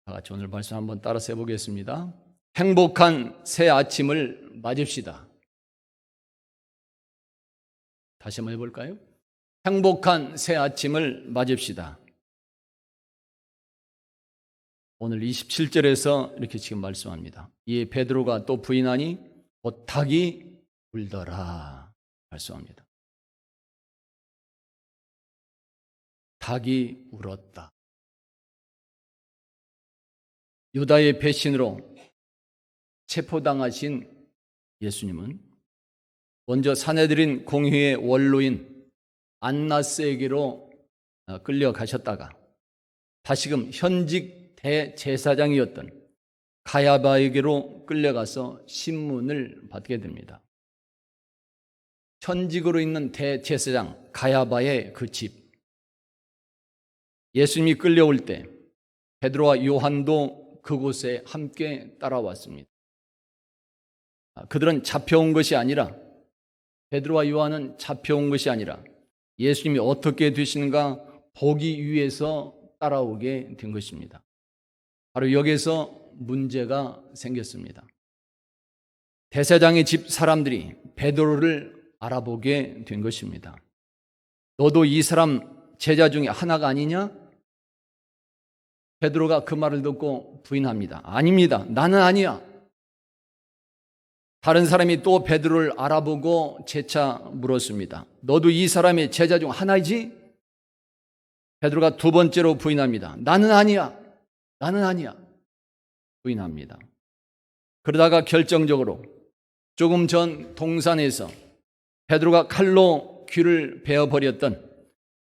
다 같이 오늘 말씀 한번 따라서 해보겠습니다. 행복한 새 아침을 맞읍시다. 다시 한번 해볼까요? 행복한 새 아침을 맞읍시다. 오늘 27절에서 이렇게 지금 말씀합니다. 이에 베드로가 또 부인하니 곧 닭이 울더라 말씀합니다. 닭이 울었다. 유다의 배신으로 체포당하신 예수님은 먼저 사내들인 공회의 원로인 안나스에게로 끌려가셨다가 다시금 현직 대제사장이었던 가야바에게로 끌려가서 신문을 받게 됩니다. 현직으로 있는 대제사장 가야바의 그 집, 예수님이 끌려올 때 베드로와 요한도 그곳에 함께 따라왔습니다. 그들은 잡혀온 것이 아니라, 베드로와 요한은 잡혀온 것이 아니라 예수님이 어떻게 되시는가 보기 위해서 따라오게 된 것입니다. 바로 여기서 문제가 생겼습니다. 대제사장의 집 사람들이 베드로를 알아보게 된 것입니다. 너도 이 사람 제자 중에 하나가 아니냐? 베드로가 그 말을 듣고 부인합니다. 아닙니다. 나는 아니야. 다른 사람이 또 베드로를 알아보고 재차 물었습니다. 너도 이 사람의 제자 중 하나이지? 베드로가 두 번째로 부인합니다. 나는 아니야. 나는 아니야. 부인합니다. 그러다가 결정적으로 조금 전 동산에서 베드로가 칼로 귀를 베어버렸던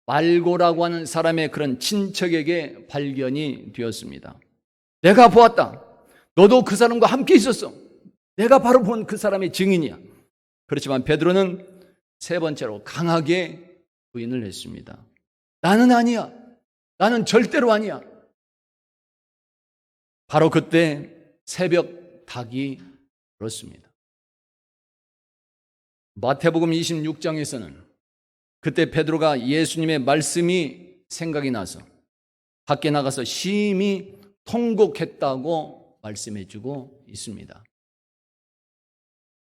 말고라고 하는 사람의 그런 친척에게 발견이 되었습니다. 내가 보았다. 너도 그 사람과 함께 있었어. 내가 바로 본 그 사람의 증인이야. 그렇지만 베드로는 세 번째로 강하게 부인을 했습니다. 나는 아니야. 나는 절대로 아니야. 바로 그때 새벽 닭이 울었습니다. 마태복음 26장에서는 그때 베드로가 예수님의 말씀이 생각이 나서 밖에 나가서 심히 통곡했다고 말씀해주고 있습니다.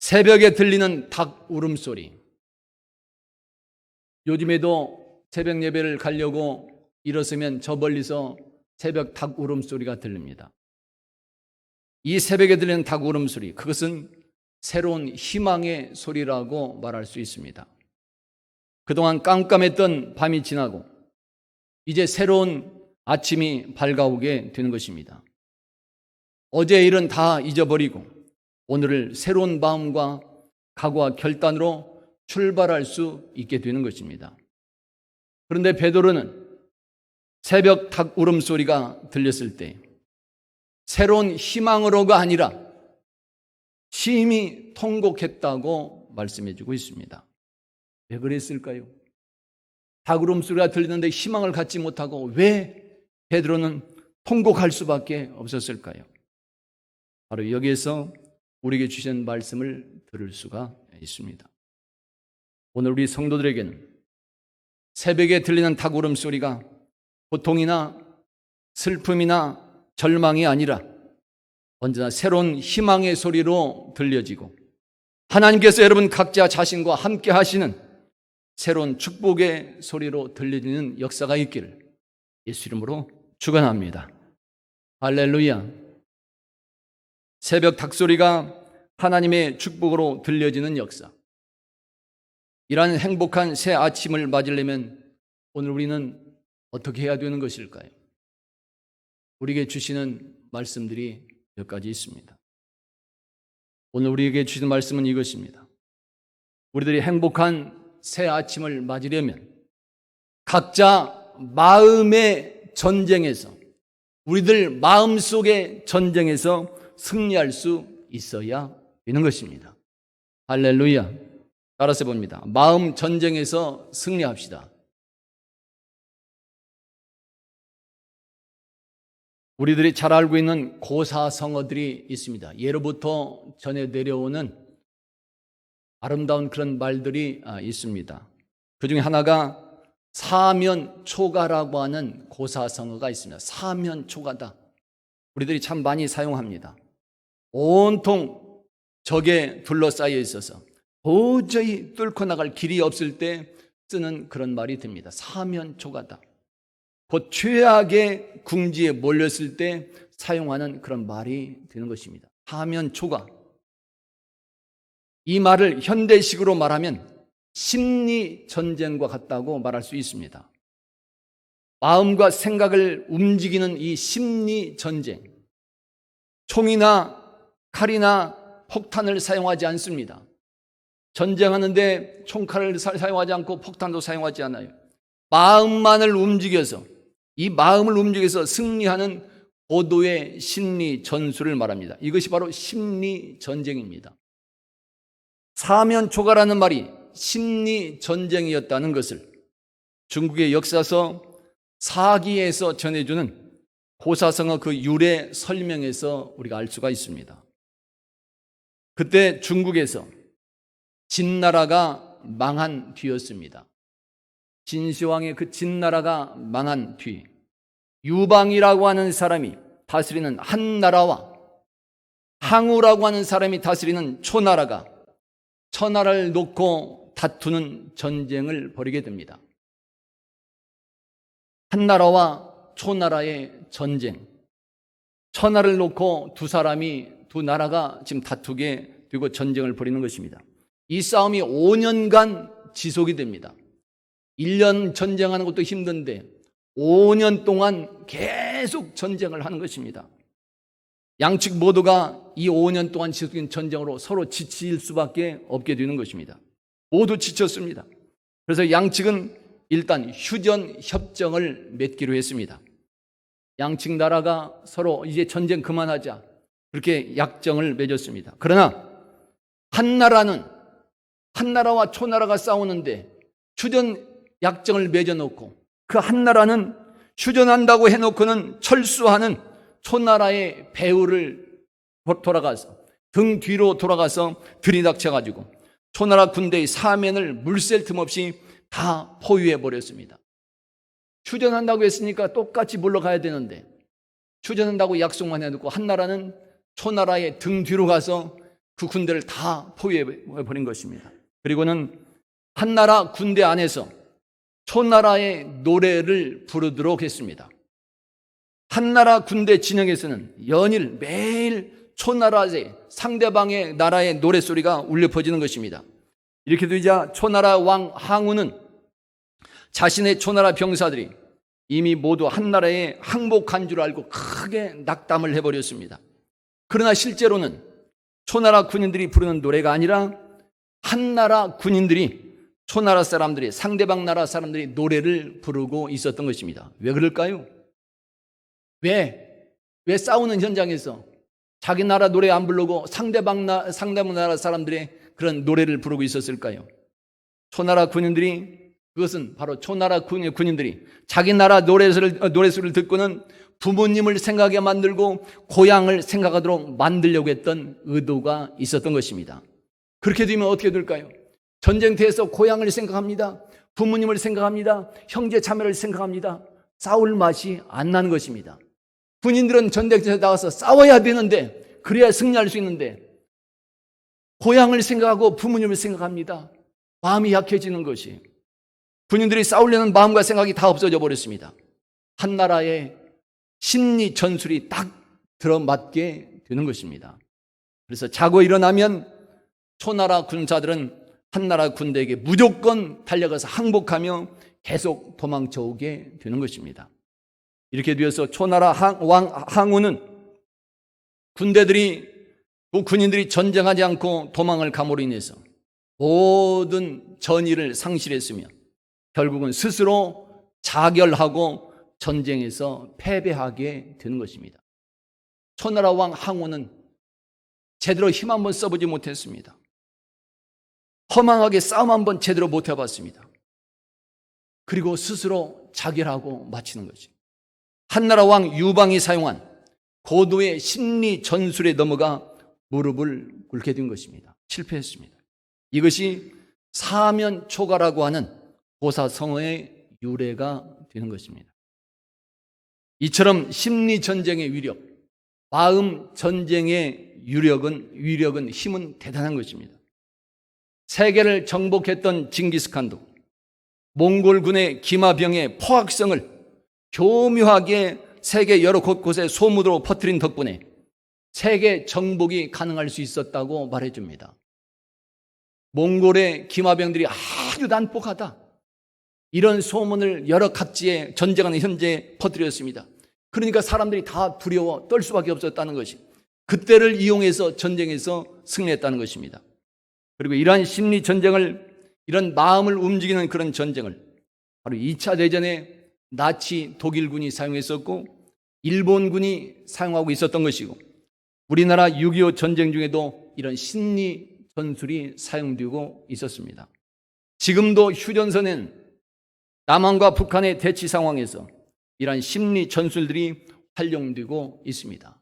새벽에 들리는 닭 울음소리. 요즘에도 새벽 예배를 가려고 일어서면 저 멀리서 새벽 닭 울음소리가 들립니다. 이 새벽에 들리는 닭 울음소리, 그것은 새로운 희망의 소리라고 말할 수 있습니다. 그동안 깜깜했던 밤이 지나고 이제 새로운 아침이 밝아오게 되는 것입니다. 어제의 일은 다 잊어버리고 오늘을 새로운 마음과 각오와 결단으로 출발할 수 있게 되는 것입니다. 그런데 베드로는 새벽 닭 울음소리가 들렸을 때 새로운 희망으로가 아니라 심히 통곡했다고 말씀해주고 있습니다. 왜 그랬을까요? 닭 울음소리가 들리는데 희망을 갖지 못하고 왜 베드로는 통곡할 수밖에 없었을까요? 바로 여기에서 우리에게 주신 말씀을 들을 수가 있습니다. 오늘 우리 성도들에게는 새벽에 들리는 닭 울음소리가 고통이나 슬픔이나 절망이 아니라 언제나 새로운 희망의 소리로 들려지고 하나님께서 여러분 각자 자신과 함께 하시는 새로운 축복의 소리로 들려지는 역사가 있기를 예수 이름으로 축원합니다. 할렐루야. 새벽 닭소리가 하나님의 축복으로 들려지는 역사. 이러한 행복한 새 아침을 맞으려면 오늘 우리는 어떻게 해야 되는 것일까요? 우리에게 주시는 말씀들이 몇 가지 있습니다. 오늘 우리에게 주시는 말씀은 이것입니다. 우리들이 행복한 새 아침을 맞으려면 각자 마음의 전쟁에서, 우리들 마음속의 전쟁에서 승리할 수 있어야 되는 것입니다. 할렐루야. 따라서 봅니다. 마음 전쟁에서 승리합시다. 우리들이 잘 알고 있는 고사성어들이 있습니다. 예로부터 전해 내려오는 아름다운 그런 말들이 있습니다. 그 중에 하나가 사면초가라고 하는 고사성어가 있습니다. 사면초가다. 우리들이 참 많이 사용합니다. 온통 적에 둘러싸여 있어서 도저히 뚫고 나갈 길이 없을 때 쓰는 그런 말이 됩니다. 사면초가다. 곧 최악의 궁지에 몰렸을 때 사용하는 그런 말이 되는 것입니다. 사면초가. 이 말을 현대식으로 말하면 심리전쟁과 같다고 말할 수 있습니다. 마음과 생각을 움직이는 이 심리전쟁. 총이나 칼이나 폭탄을 사용하지 않습니다. 전쟁하는데 총칼을 사용하지 않고 폭탄도 사용하지 않아요. 마음만을 움직여서, 이 마음을 움직여서 승리하는 고도의 심리 전술을 말합니다. 이것이 바로 심리 전쟁입니다. 사면초가라는 말이 심리 전쟁이었다는 것을 중국의 역사서 사기에서 전해주는 고사성어 그 유래 설명에서 우리가 알 수가 있습니다. 그때 중국에서 진나라가 망한 뒤였습니다. 진시황의 그 진나라가 망한 뒤, 유방이라고 하는 사람이 다스리는 한나라와 항우라고 하는 사람이 다스리는 초나라가 천하를 놓고 다투는 전쟁을 벌이게 됩니다. 한나라와 초나라의 전쟁, 천하를 놓고 두 나라가 지금 다투게 되고 전쟁을 벌이는 것입니다. 이 싸움이 5년간 지속이 됩니다. 1년 전쟁하는 것도 힘든데 5년 동안 계속 전쟁을 하는 것입니다. 양측 모두가 이 5년 동안 지속된 전쟁으로 서로 지칠 수밖에 없게 되는 것입니다. 모두 지쳤습니다. 그래서 양측은 일단 휴전 협정을 맺기로 했습니다. 양측 나라가 서로 이제 전쟁 그만하자, 그렇게 약정을 맺었습니다. 그러나 한나라와 초나라가 싸우는데 휴전 약정을 맺어놓고 그 한나라는 휴전한다고 해놓고는 철수하는 초나라의 배후를 돌아가서 등 뒤로 돌아가서 들이닥쳐가지고 초나라 군대의 사면을 물샐 틈 없이 다 포위해버렸습니다. 휴전한다고 했으니까 똑같이 물러가야 되는데 휴전한다고 약속만 해놓고 한나라는 초나라의 등 뒤로 가서 그 군대를 다 포위해버린 것입니다. 그리고는 한나라 군대 안에서 초나라의 노래를 부르도록 했습니다. 한나라 군대 진영에서는 연일 매일 초나라의 상대방의 나라의 노래소리가 울려 퍼지는 것입니다. 이렇게 되자 초나라 왕 항우는 자신의 초나라 병사들이 이미 모두 한나라에 항복한 줄 알고 크게 낙담을 해버렸습니다. 그러나 실제로는 초나라 군인들이 부르는 노래가 아니라 한나라 군인들이 초나라 사람들이, 상대방 나라 사람들이 노래를 부르고 있었던 것입니다. 왜 그럴까요? 왜 싸우는 현장에서 자기 나라 노래 안 부르고 상대방 나라 사람들의 그런 노래를 부르고 있었을까요? 초나라 군인들이, 그것은 바로 초나라 군인들이 자기 나라 노래소리를 듣고는 부모님을 생각하게 만들고 고향을 생각하도록 만들려고 했던 의도가 있었던 것입니다. 그렇게 되면 어떻게 될까요? 전쟁터에서 고향을 생각합니다. 부모님을 생각합니다. 형제 자매를 생각합니다. 싸울 맛이 안 나는 것입니다. 군인들은 전쟁터에 나가서 싸워야 되는데, 그래야 승리할 수 있는데 고향을 생각하고 부모님을 생각합니다. 마음이 약해지는 것이, 군인들이 싸우려는 마음과 생각이 다 없어져 버렸습니다. 한나라의 심리 전술이 딱 들어맞게 되는 것입니다. 그래서 자고 일어나면 초나라 군사들은 한나라 군대에게 무조건 달려가서 항복하며 계속 도망쳐 오게 되는 것입니다. 이렇게 되어서 초나라 왕 항우는 군인들이 전쟁하지 않고 도망을 감으로 인해서 모든 전의를 상실했으며 결국은 스스로 자결하고 전쟁에서 패배하게 되는 것입니다. 초나라 왕 항우는 제대로 힘 한번 써보지 못했습니다. 허망하게 싸움 한번 제대로 못 해봤습니다. 그리고 스스로 자결하고 마치는 거죠. 한나라 왕 유방이 사용한 고도의 심리 전술에 넘어가 무릎을 꿇게 된 것입니다. 실패했습니다. 이것이 사면초가라고 하는 고사성어의 유래가 되는 것입니다. 이처럼 심리 전쟁의 위력, 마음 전쟁의 위력은 힘은 대단한 것입니다. 세계를 정복했던 징기스칸도 몽골군의 기마병의 포악성을 교묘하게 세계 여러 곳곳에 소문으로 퍼뜨린 덕분에 세계 정복이 가능할 수 있었다고 말해줍니다. 몽골의 기마병들이 아주 난폭하다, 이런 소문을 여러 각지에 전쟁하는 현재에 퍼뜨렸습니다. 그러니까 사람들이 다 두려워 떨 수밖에 없었다는 것이, 그때를 이용해서 전쟁에서 승리했다는 것입니다. 그리고 이러한 심리 전쟁을, 이런 마음을 움직이는 그런 전쟁을 바로 2차 대전에 나치 독일군이 사용했었고 일본군이 사용하고 있었던 것이고, 우리나라 6.25 전쟁 중에도 이런 심리 전술이 사용되고 있었습니다. 지금도 휴전선엔 남한과 북한의 대치 상황에서 이러한 심리 전술들이 활용되고 있습니다.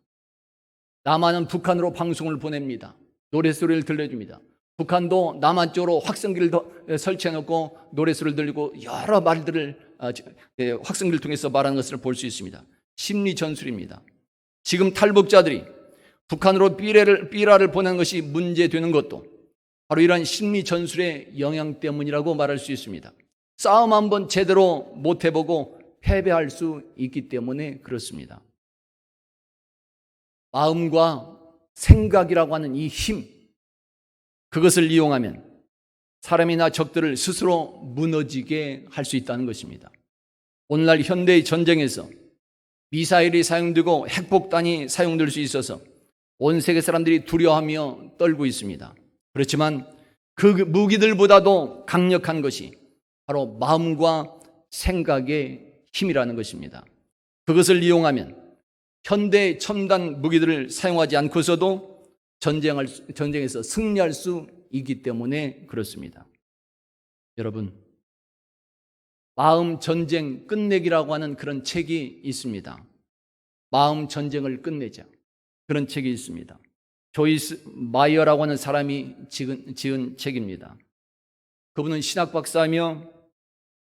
남한은 북한으로 방송을 보냅니다. 노랫소리를 들려줍니다. 북한도 남한 쪽으로 확성기를 설치해놓고 노랫소리를 들리고 여러 말들을 확성기를 통해서 말하는 것을 볼 수 있습니다. 심리 전술입니다. 지금 탈북자들이 북한으로 삐라를 보내는 것이 문제되는 것도 바로 이러한 심리 전술의 영향 때문이라고 말할 수 있습니다. 싸움 한번 제대로 못 해보고 패배할 수 있기 때문에 그렇습니다. 마음과 생각이라고 하는 이 힘, 그것을 이용하면 사람이나 적들을 스스로 무너지게 할 수 있다는 것입니다. 오늘날 현대의 전쟁에서 미사일이 사용되고 핵폭탄이 사용될 수 있어서 온 세계 사람들이 두려워하며 떨고 있습니다. 그렇지만 그 무기들보다도 강력한 것이 바로 마음과 생각의 힘이라는 것입니다. 그것을 이용하면 현대 첨단 무기들을 사용하지 않고서도 전쟁에서 승리할 수 있기 때문에 그렇습니다. 여러분, 마음 전쟁 끝내기라고 하는 그런 책이 있습니다. 마음 전쟁을 끝내자, 그런 책이 있습니다. 조이스 마이어라고 하는 사람이 지은 책입니다. 그분은 신학 박사이며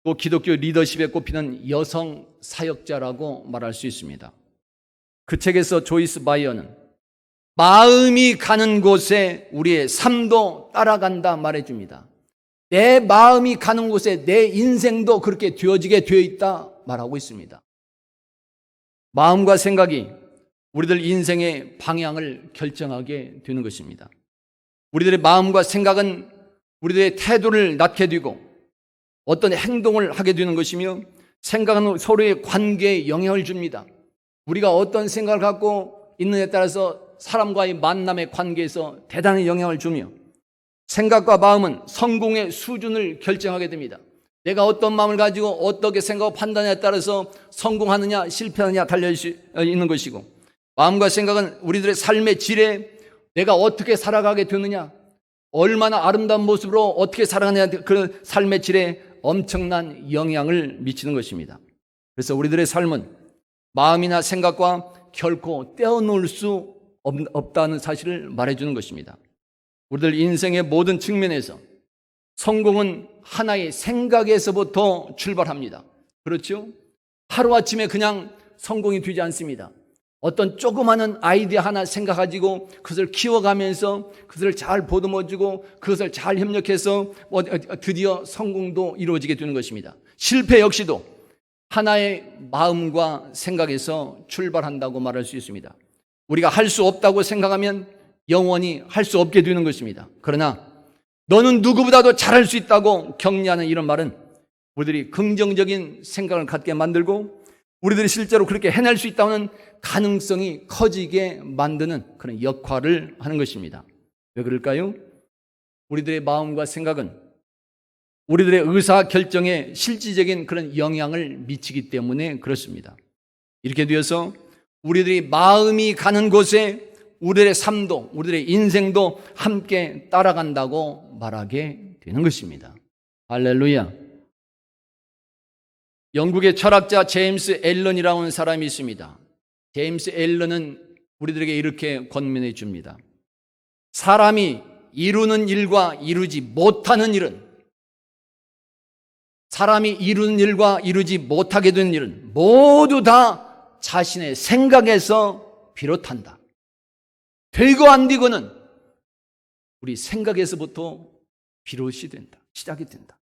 또 기독교 리더십에 꼽히는 여성 사역자라고 말할 수 있습니다. 그 책에서 조이스 마이어는 마음이 가는 곳에 우리의 삶도 따라간다 말해줍니다. 내 마음이 가는 곳에 내 인생도 그렇게 되어지게 되어 있다 말하고 있습니다. 마음과 생각이 우리들 인생의 방향을 결정하게 되는 것입니다. 우리들의 마음과 생각은 우리들의 태도를 낳게 되고 어떤 행동을 하게 되는 것이며, 생각은 서로의 관계에 영향을 줍니다. 우리가 어떤 생각을 갖고 있느냐에 따라서 사람과의 만남의 관계에서 대단히 영향을 주며, 생각과 마음은 성공의 수준을 결정하게 됩니다. 내가 어떤 마음을 가지고 어떻게 생각하고 판단에 따라서 성공하느냐 실패하느냐 달려 있는 것이고, 마음과 생각은 우리들의 삶의 질에 내가 어떻게 살아가게 되느냐, 얼마나 아름다운 모습으로 어떻게 살아가느냐, 그 삶의 질에 엄청난 영향을 미치는 것입니다. 그래서 우리들의 삶은 마음이나 생각과 결코 떼어놓을 수 없다는 사실을 말해주는 것입니다. 우리들 인생의 모든 측면에서 성공은 하나의 생각에서부터 출발합니다. 그렇죠? 하루아침에 그냥 성공이 되지 않습니다. 어떤 조그마한 아이디어 하나 생각가지고 그것을 키워가면서 그것을 잘 보듬어주고 그것을 잘 협력해서 드디어 성공도 이루어지게 되는 것입니다. 실패 역시도 하나의 마음과 생각에서 출발한다고 말할 수 있습니다. 우리가 할 수 없다고 생각하면 영원히 할 수 없게 되는 것입니다. 그러나 너는 누구보다도 잘할 수 있다고 격려하는 이런 말은 우리들이 긍정적인 생각을 갖게 만들고 우리들이 실제로 그렇게 해낼 수 있다는 가능성이 커지게 만드는 그런 역할을 하는 것입니다. 왜 그럴까요? 우리들의 마음과 생각은 우리들의 의사결정에 실질적인 그런 영향을 미치기 때문에 그렇습니다. 이렇게 되어서 우리들이 마음이 가는 곳에 우리들의 삶도 우리들의 인생도 함께 따라간다고 말하게 되는 것입니다. 할렐루야. 영국의 철학자 제임스 앨런이라고 하는 사람이 있습니다. 제임스 앨런은 우리들에게 이렇게 권면해 줍니다. 사람이 이루는 일과 이루지 못하는 일은, 사람이 이루는 일과 이루지 못하게 되는 일은 모두 다 자신의 생각에서 비롯한다. 되고 안 되고는 우리 생각에서부터 비롯이 된다. 시작이 된다.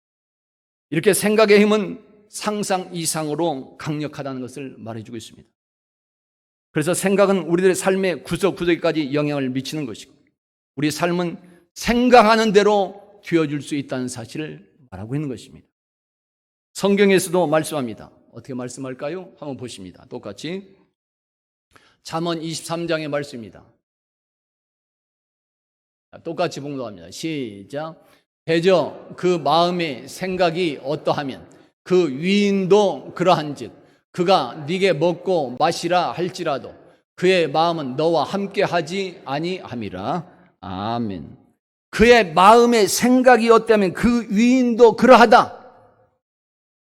이렇게 생각의 힘은 상상 이상으로 강력하다는 것을 말해주고 있습니다. 그래서 생각은 우리들의 삶의 구석구석에까지 영향을 미치는 것이고 우리 삶은 생각하는 대로 되어줄 수 있다는 사실을 말하고 있는 것입니다. 성경에서도 말씀합니다. 어떻게 말씀할까요? 한번 보십니다. 똑같이 잠언 23장의 말씀입니다. 똑같이 봉독합니다. 시작. 대저 그 마음의 생각이 어떠하면 그 위인도 그러한즉 그가 네게 먹고 마시라 할지라도 그의 마음은 너와 함께하지 아니함이라. 아멘. 그의 마음의 생각이 어떠하면 그 위인도 그러하다.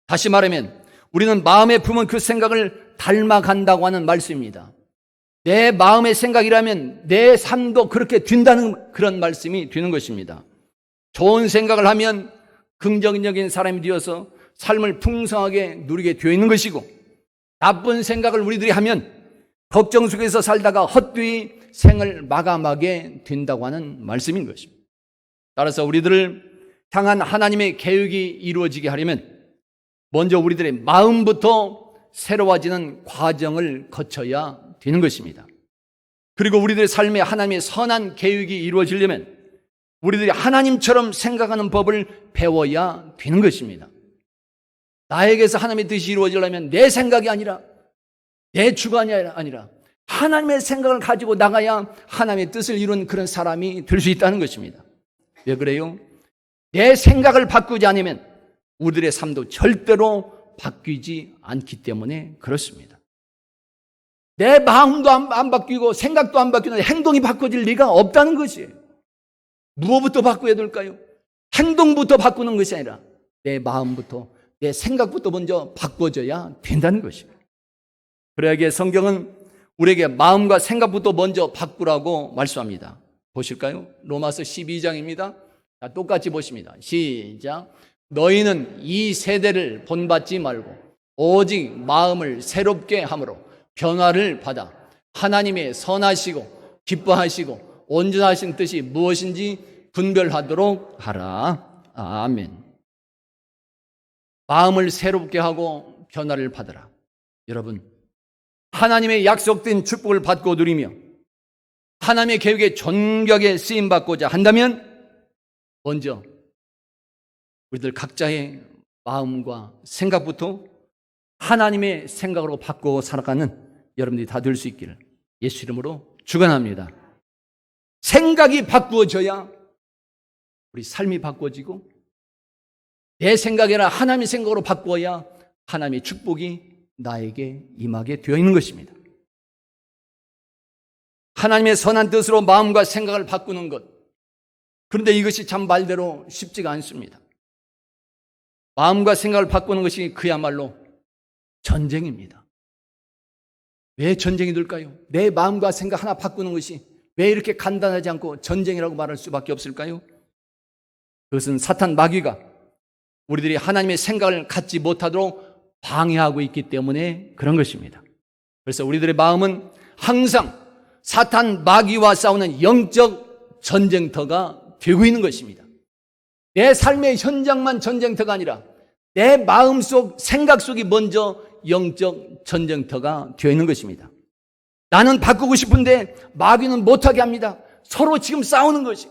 다시 말하면 우리는 마음에 품은 그 생각을 닮아간다고 하는 말씀입니다. 내 마음의 생각이라면 내 삶도 그렇게 된다는 그런 말씀이 되는 것입니다. 좋은 생각을 하면 긍정적인 사람이 되어서 삶을 풍성하게 누리게 되어 있는 것이고 나쁜 생각을 우리들이 하면 걱정 속에서 살다가 헛되이 생을 마감하게 된다고 하는 말씀인 것입니다. 따라서 우리들을 향한 하나님의 계획이 이루어지게 하려면 먼저 우리들의 마음부터 새로워지는 과정을 거쳐야 되는 것입니다. 그리고 우리들의 삶에 하나님의 선한 계획이 이루어지려면 우리들이 하나님처럼 생각하는 법을 배워야 되는 것입니다. 나에게서 하나님의 뜻이 이루어지려면 내 생각이 아니라 내 주관이 아니라 하나님의 생각을 가지고 나가야 하나님의 뜻을 이룬 그런 사람이 될 수 있다는 것입니다. 왜 그래요? 내 생각을 바꾸지 않으면 우리들의 삶도 절대로 바뀌지 않기 때문에 그렇습니다. 내 마음도 안 바뀌고 생각도 안 바뀌는데 행동이 바꿔질 리가 없다는 것이에요. 무엇부터 바꿔야 될까요? 행동부터 바꾸는 것이 아니라 내 마음부터 내 생각부터 먼저 바꿔줘야 된다는 것입니다. 그래야 성경은 우리에게 마음과 생각부터 먼저 바꾸라고 말씀합니다. 보실까요? 로마서 12장입니다. 자, 똑같이 보십니다. 시작. 너희는 이 세대를 본받지 말고 오직 마음을 새롭게 함으로 변화를 받아 하나님의 선하시고 기뻐하시고 온전하신 뜻이 무엇인지 분별하도록 하라. 아멘. 마음을 새롭게 하고 변화를 받으라. 여러분, 하나님의 약속된 축복을 받고 누리며 하나님의 계획에 존귀하게 쓰임받고자 한다면 먼저 우리들 각자의 마음과 생각부터 하나님의 생각으로 바꾸어 살아가는 여러분들이 다 될 수 있기를 예수 이름으로 축원합니다. 생각이 바꾸어져야 우리 삶이 바꿔지고 내 생각이 아니라 하나님의 생각으로 바꾸어야 하나님의 축복이 나에게 임하게 되어 있는 것입니다. 하나님의 선한 뜻으로 마음과 생각을 바꾸는 것, 그런데 이것이 참 말대로 쉽지가 않습니다. 마음과 생각을 바꾸는 것이 그야말로 전쟁입니다. 왜 전쟁이 될까요? 내 마음과 생각 하나 바꾸는 것이 왜 이렇게 간단하지 않고 전쟁이라고 말할 수밖에 없을까요? 그것은 사탄 마귀가 우리들이 하나님의 생각을 갖지 못하도록 방해하고 있기 때문에 그런 것입니다. 그래서 우리들의 마음은 항상 사탄 마귀와 싸우는 영적 전쟁터가 되고 있는 것입니다. 내 삶의 현장만 전쟁터가 아니라 내 마음속 생각 속이 먼저 영적 전쟁터가 되어 있는 것입니다. 나는 바꾸고 싶은데 마귀는 못하게 합니다. 서로 지금 싸우는 것이.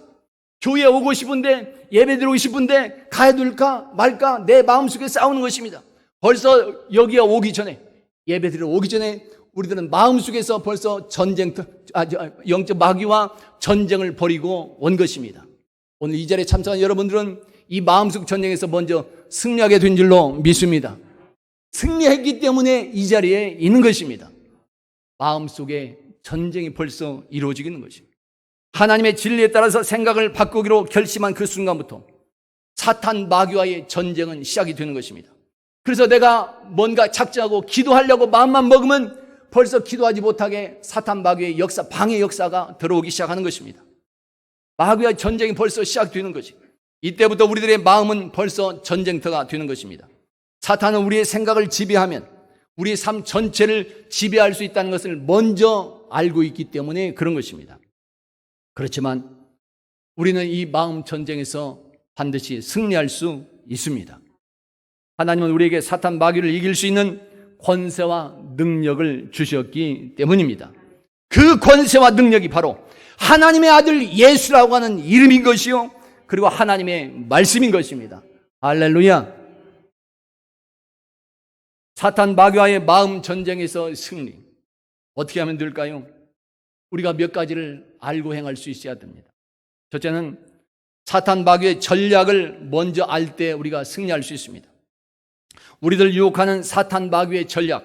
교회에 오고 싶은데 예배 드리고 싶은데 가야 될까 말까 내 마음속에 싸우는 것입니다. 벌써 여기에 오기 전에 예배 드리러 오기 전에 우리들은 마음속에서 벌써 전쟁터 영적 마귀와 전쟁을 벌이고 온 것입니다. 오늘 이 자리에 참석한 여러분들은 이 마음속 전쟁에서 먼저 승리하게 된 줄로 믿습니다. 승리했기 때문에 이 자리에 있는 것입니다. 마음속에 전쟁이 벌써 이루어지고 있는 것입니다. 하나님의 진리에 따라서 생각을 바꾸기로 결심한 그 순간부터 사탄 마귀와의 전쟁은 시작이 되는 것입니다. 그래서 내가 뭔가 작정하고 기도하려고 마음만 먹으면 벌써 기도하지 못하게 사탄 마귀의 역사, 방해 역사가 들어오기 시작하는 것입니다. 마귀와의 전쟁이 벌써 시작되는 것이. 이때부터 우리들의 마음은 벌써 전쟁터가 되는 것입니다. 사탄은 우리의 생각을 지배하면 우리의 삶 전체를 지배할 수 있다는 것을 먼저 마음으로 알고 있기 때문에 그런 것입니다. 그렇지만 우리는 이 마음 전쟁에서 반드시 승리할 수 있습니다. 하나님은 우리에게 사탄 마귀를 이길 수 있는 권세와 능력을 주셨기 때문입니다. 그 권세와 능력이 바로 하나님의 아들 예수라고 하는 이름인 것이요, 그리고 하나님의 말씀인 것입니다. 할렐루야. 사탄 마귀와의 마음 전쟁에서 승리, 어떻게 하면 될까요? 우리가 몇 가지를 알고 행할 수 있어야 됩니다. 첫째는 사탄 마귀의 전략을 먼저 알 때 우리가 승리할 수 있습니다. 우리들 유혹하는 사탄 마귀의 전략,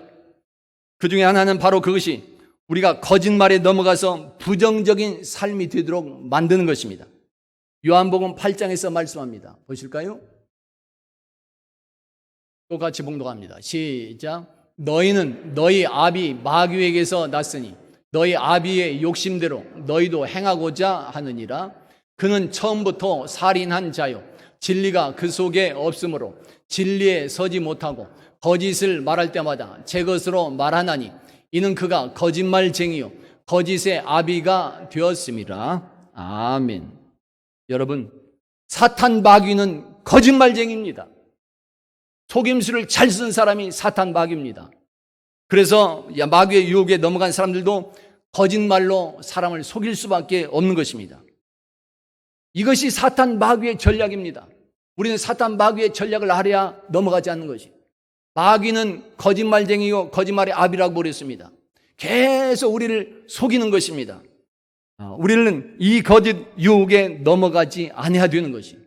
그 중에 하나는 바로 그것이 우리가 거짓말에 넘어가서 부정적인 삶이 되도록 만드는 것입니다. 요한복음 8장에서 말씀합니다. 보실까요? 똑같이 봉독합니다. 시작. 너희는 너희 아비 마귀에게서 났으니 너희 아비의 욕심대로 너희도 행하고자 하느니라. 그는 처음부터 살인한 자요, 진리가 그 속에 없으므로 진리에 서지 못하고 거짓을 말할 때마다 제 것으로 말하나니 이는 그가 거짓말쟁이요 거짓의 아비가 되었음이라. 아멘. 여러분, 사탄 마귀는 거짓말쟁이입니다. 속임수를 잘 쓴 사람이 사탄 마귀입니다. 그래서 마귀의 유혹에 넘어간 사람들도 거짓말로 사람을 속일 수밖에 없는 것입니다. 이것이 사탄 마귀의 전략입니다. 우리는 사탄 마귀의 전략을 알아야 넘어가지 않는 것이. 마귀는 거짓말쟁이요 거짓말의 아비라고 그랬습니다. 계속 우리를 속이는 것입니다. 우리는 이 거짓 유혹에 넘어가지 않아야 되는 것이,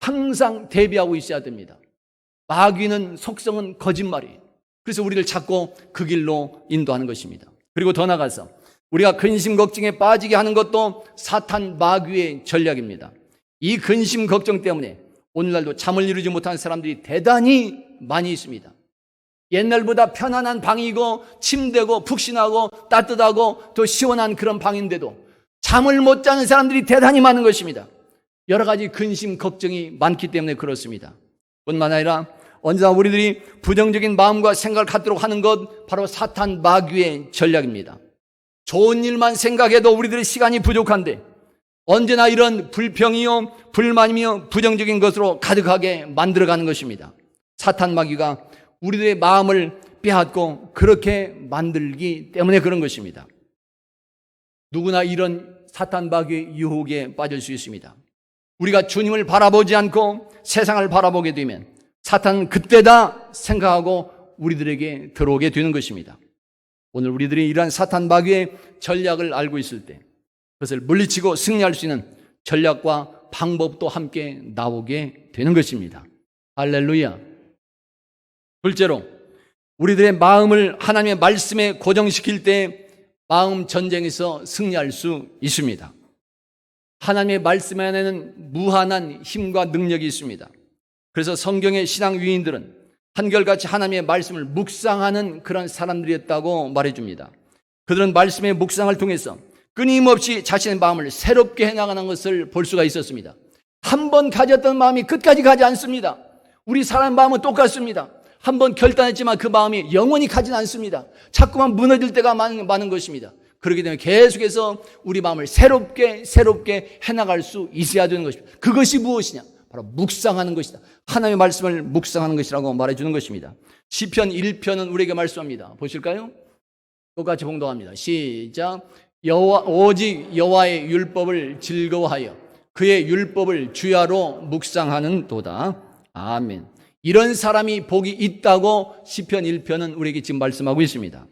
항상 대비하고 있어야 됩니다. 마귀는 속성은 거짓말이에요. 그래서 우리를 자꾸 그 길로 인도하는 것입니다. 그리고 더 나아가서 우리가 근심 걱정에 빠지게 하는 것도 사탄 마귀의 전략입니다. 이 근심 걱정 때문에 오늘날도 잠을 이루지 못하는 사람들이 대단히 많이 있습니다. 옛날보다 편안한 방이고 침대고 푹신하고 따뜻하고 또 시원한 그런 방인데도 잠을 못 자는 사람들이 대단히 많은 것입니다. 여러 가지 근심 걱정이 많기 때문에 그렇습니다. 뿐만 아니라 언제나 우리들이 부정적인 마음과 생각을 갖도록 하는 것, 바로 사탄 마귀의 전략입니다. 좋은 일만 생각해도 우리들의 시간이 부족한데 언제나 이런 불평이요 불만이며 부정적인 것으로 가득하게 만들어가는 것입니다. 사탄 마귀가 우리들의 마음을 빼앗고 그렇게 만들기 때문에 그런 것입니다. 누구나 이런 사탄 마귀의 유혹에 빠질 수 있습니다. 우리가 주님을 바라보지 않고 세상을 바라보게 되면 사탄은 그때다 생각하고 우리들에게 들어오게 되는 것입니다. 오늘 우리들이 이러한 사탄 마귀의 전략을 알고 있을 때 그것을 물리치고 승리할 수 있는 전략과 방법도 함께 나오게 되는 것입니다. 할렐루야. 둘째로, 우리들의 마음을 하나님의 말씀에 고정시킬 때 마음 전쟁에서 승리할 수 있습니다. 하나님의 말씀 안에는 무한한 힘과 능력이 있습니다. 그래서 성경의 신앙 위인들은 한결같이 하나님의 말씀을 묵상하는 그런 사람들이었다고 말해줍니다. 그들은 말씀의 묵상을 통해서 끊임없이 자신의 마음을 새롭게 해나가는 것을 볼 수가 있었습니다. 한 번 가졌던 마음이 끝까지 가지 않습니다. 우리 사람 마음은 똑같습니다. 한 번 결단했지만 그 마음이 영원히 가진 않습니다. 자꾸만 무너질 때가 많은 것입니다. 그렇기 때문에 계속해서 우리 마음을 새롭게 해나갈 수 있어야 되는 것입니다. 그것이 무엇이냐? 바로 묵상하는 것이다. 하나님의 말씀을 묵상하는 것이라고 말해주는 것입니다. 시편 1편은 우리에게 말씀합니다. 보실까요? 똑같이 봉독합니다. 시작. 오직 여호와의 율법을 즐거워하여 그의 율법을 주야로 묵상하는 도다. 아멘. 이런 사람이 복이 있다고 시편 1편은 우리에게 지금 말씀하고 있습니다.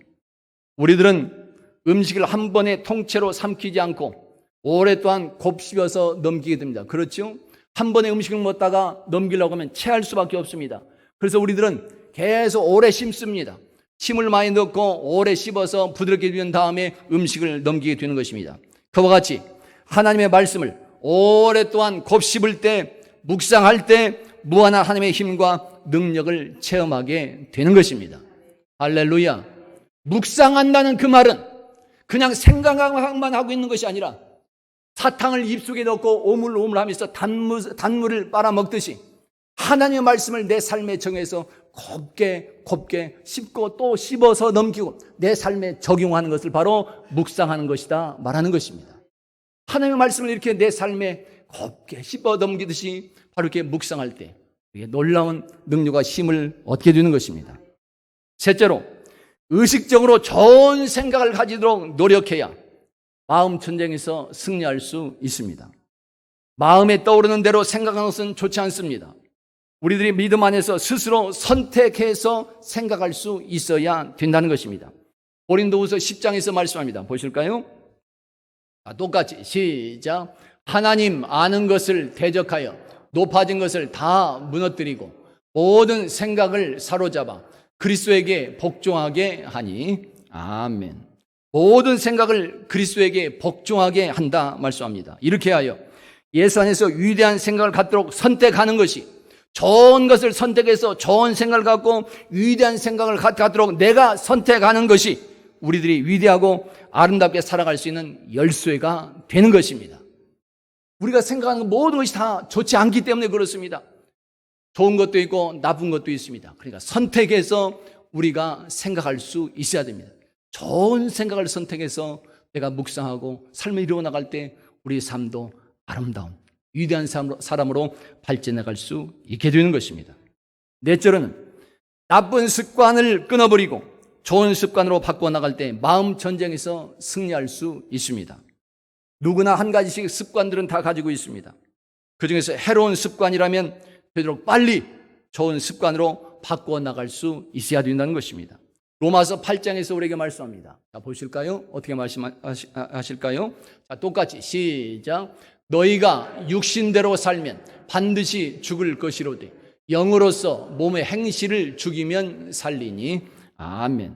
우리들은 음식을 한 번에 통째로 삼키지 않고 오랫동안 곱씹어서 넘기게 됩니다. 그렇죠? 한 번에 음식을 먹다가 넘기려고 하면 체할 수밖에 없습니다. 그래서 우리들은 계속 오래 씹습니다. 침을 많이 넣고 오래 씹어서 부드럽게 된 다음에 음식을 넘기게 되는 것입니다. 그와 같이 하나님의 말씀을 오랫동안 곱씹을 때, 묵상할 때 무한한 하나님의 힘과 능력을 체험하게 되는 것입니다. 할렐루야. 묵상한다는 그 말은 그냥 생각만 하고 있는 것이 아니라 사탕을 입속에 넣고 오물오물 하면서 단물을 빨아먹듯이 하나님의 말씀을 내 삶에 정해서 곱게 씹고 또 씹어서 넘기고 내 삶에 적용하는 것을 바로 묵상하는 것이다 말하는 것입니다. 하나님의 말씀을 이렇게 내 삶에 곱게 씹어 넘기듯이 바로 이렇게 묵상할 때 놀라운 능력과 힘을 얻게 되는 것입니다. 셋째로, 의식적으로 좋은 생각을 가지도록 노력해야 마음 전쟁에서 승리할 수 있습니다. 마음에 떠오르는 대로 생각하는 것은 좋지 않습니다. 우리들이 믿음 안에서 스스로 선택해서 생각할 수 있어야 된다는 것입니다. 고린도후서 10장에서 말씀합니다. 보실까요? 똑같이 시작. 하나님 아는 것을 대적하여 높아진 것을 다 무너뜨리고 모든 생각을 사로잡아 그리스도에게 복종하게 하니. 아멘. 모든 생각을 그리스도에게 복종하게 한다 말씀합니다. 이렇게 하여 예수 안에서 위대한 생각을 갖도록 선택하는 것이, 좋은 것을 선택해서 좋은 생각을 갖고 위대한 생각을 갖도록 내가 선택하는 것이 우리들이 위대하고 아름답게 살아갈 수 있는 열쇠가 되는 것입니다. 우리가 생각하는 모든 것이 다 좋지 않기 때문에 그렇습니다. 좋은 것도 있고 나쁜 것도 있습니다. 그러니까 선택해서 우리가 생각할 수 있어야 됩니다. 좋은 생각을 선택해서 내가 묵상하고 삶을 이루어 나갈 때 우리 삶도 아름다운 위대한 사람으로 발전해갈 수 있게 되는 것입니다. 넷째로는 나쁜 습관을 끊어버리고 좋은 습관으로 바꿔 나갈 때 마음 전쟁에서 승리할 수 있습니다. 누구나 한 가지씩 습관들은 다 가지고 있습니다. 그중에서 해로운 습관이라면 되도록 빨리 좋은 습관으로 바꿔 나갈 수 있어야 된다는 것입니다. 로마서 8장에서 우리에게 말씀합니다. 자, 보실까요? 어떻게 말씀하실까요? 자, 똑같이 시작. 너희가 육신대로 살면 반드시 죽을 것이로되 영으로서 몸의 행실을 죽이면 살리니. 아멘.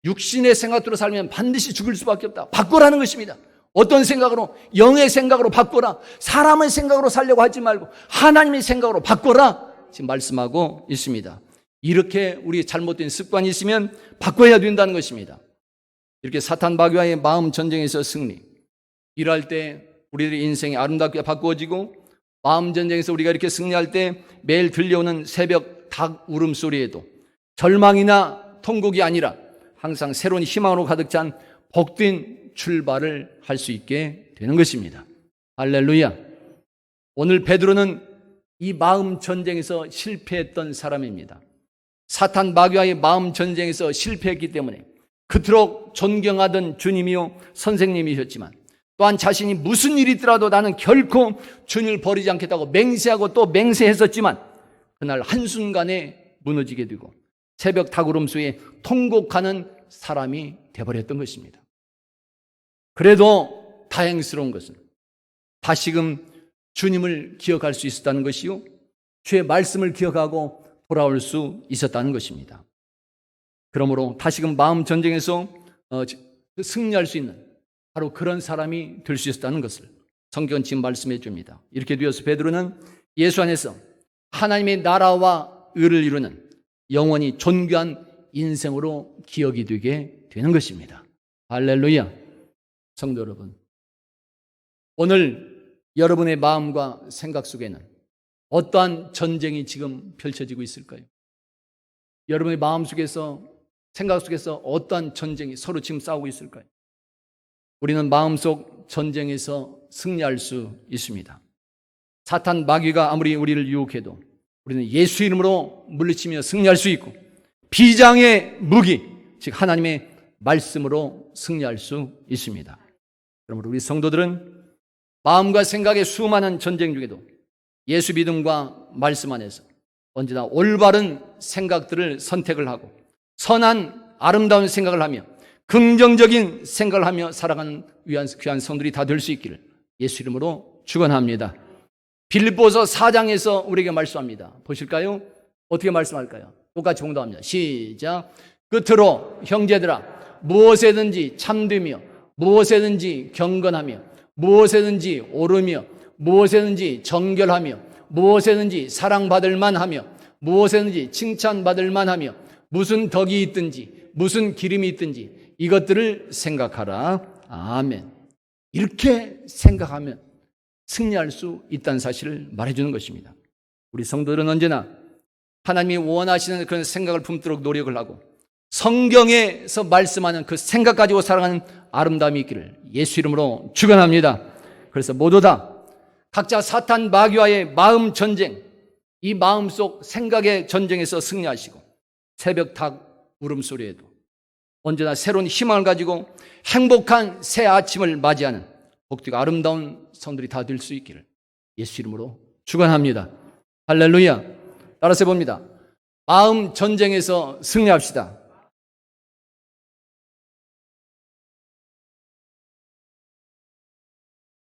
육신의 생각대로 살면 반드시 죽을 수밖에 없다. 바꾸라는 것입니다. 어떤 생각으로? 영의 생각으로 바꿔라. 사람의 생각으로 살려고 하지 말고 하나님의 생각으로 바꿔라. 지금 말씀하고 있습니다. 이렇게 우리 잘못된 습관이 있으면 바꿔야 된다는 것입니다. 이렇게 사탄 마귀와의 마음 전쟁에서 승리. 일할 때 우리들의 인생이 아름답게 바꾸어지고 마음 전쟁에서 우리가 이렇게 승리할 때 매일 들려오는 새벽 닭 울음소리에도 절망이나 통곡이 아니라 항상 새로운 희망으로 가득 찬 복된 출발을 할 수 있게 되는 것입니다. 할렐루야. 오늘 베드로는 이 마음 전쟁에서 실패했던 사람입니다. 사탄 마귀와의 마음 전쟁에서 실패했기 때문에 그토록 존경하던 주님이요 선생님이셨지만 또한 자신이 무슨 일이 있더라도 나는 결코 주님을 버리지 않겠다고 맹세하고 또 맹세했었지만 그날 한순간에 무너지게 되고 새벽 닭울음소리에 통곡하는 사람이 되어버렸던 것입니다. 그래도 다행스러운 것은 다시금 주님을 기억할 수 있었다는 것이요, 주의 말씀을 기억하고 돌아올 수 있었다는 것입니다. 그러므로 다시금 마음 전쟁에서 승리할 수 있는 바로 그런 사람이 될 수 있었다는 것을 성경은 지금 말씀해 줍니다. 이렇게 되어서 베드로는 예수 안에서 하나님의 나라와 의를 이루는 영원히 존귀한 인생으로 기억이 되게 되는 것입니다. 할렐루야. 성도 여러분, 오늘 여러분의 마음과 생각 속에는 어떠한 전쟁이 지금 펼쳐지고 있을까요? 여러분의 마음 속에서, 생각 속에서 어떠한 전쟁이 서로 지금 싸우고 있을까요? 우리는 마음속 전쟁에서 승리할 수 있습니다. 사탄 마귀가 아무리 우리를 유혹해도 우리는 예수 이름으로 물리치며 승리할 수 있고 비장의 무기, 즉 하나님의 말씀으로 승리할 수 있습니다. 그러므로 우리 성도들은 마음과 생각의 수많은 전쟁 중에도 예수 믿음과 말씀 안에서 언제나 올바른 생각들을 선택을 하고 선한 아름다운 생각을 하며 긍정적인 생각을 하며 살아가는 귀한 성들이 다 될 수 있기를 예수 이름으로 축원합니다. 빌립보서 4장에서 우리에게 말씀합니다. 보실까요? 어떻게 말씀할까요? 똑같이 봉독합니다. 시작. 끝으로 형제들아, 무엇에든지 참되며 무엇에든지 경건하며 무엇에든지 오르며 무엇에든지 정결하며 무엇에든지 사랑받을 만하며 무엇에든지 칭찬받을 만하며 무슨 덕이 있든지 무슨 기름이 있든지 이것들을 생각하라. 아멘. 이렇게 생각하면 승리할 수 있다는 사실을 말해주는 것입니다. 우리 성도들은 언제나 하나님이 원하시는 그런 생각을 품도록 노력을 하고 성경에서 말씀하는 그 생각 가지고 살아가는 아름다움이 있기를 예수 이름으로 축원합니다. 그래서 모두 다 각자 사탄 마귀와의 마음 전쟁, 이 마음속 생각의 전쟁에서 승리하시고 새벽 닭 울음소리에도 언제나 새로운 희망을 가지고 행복한 새 아침을 맞이하는 복되고 아름다운 성들이 다 될 수 있기를 예수 이름으로 축원합니다. 할렐루야. 따라서 봅니다. 마음 전쟁에서 승리합시다.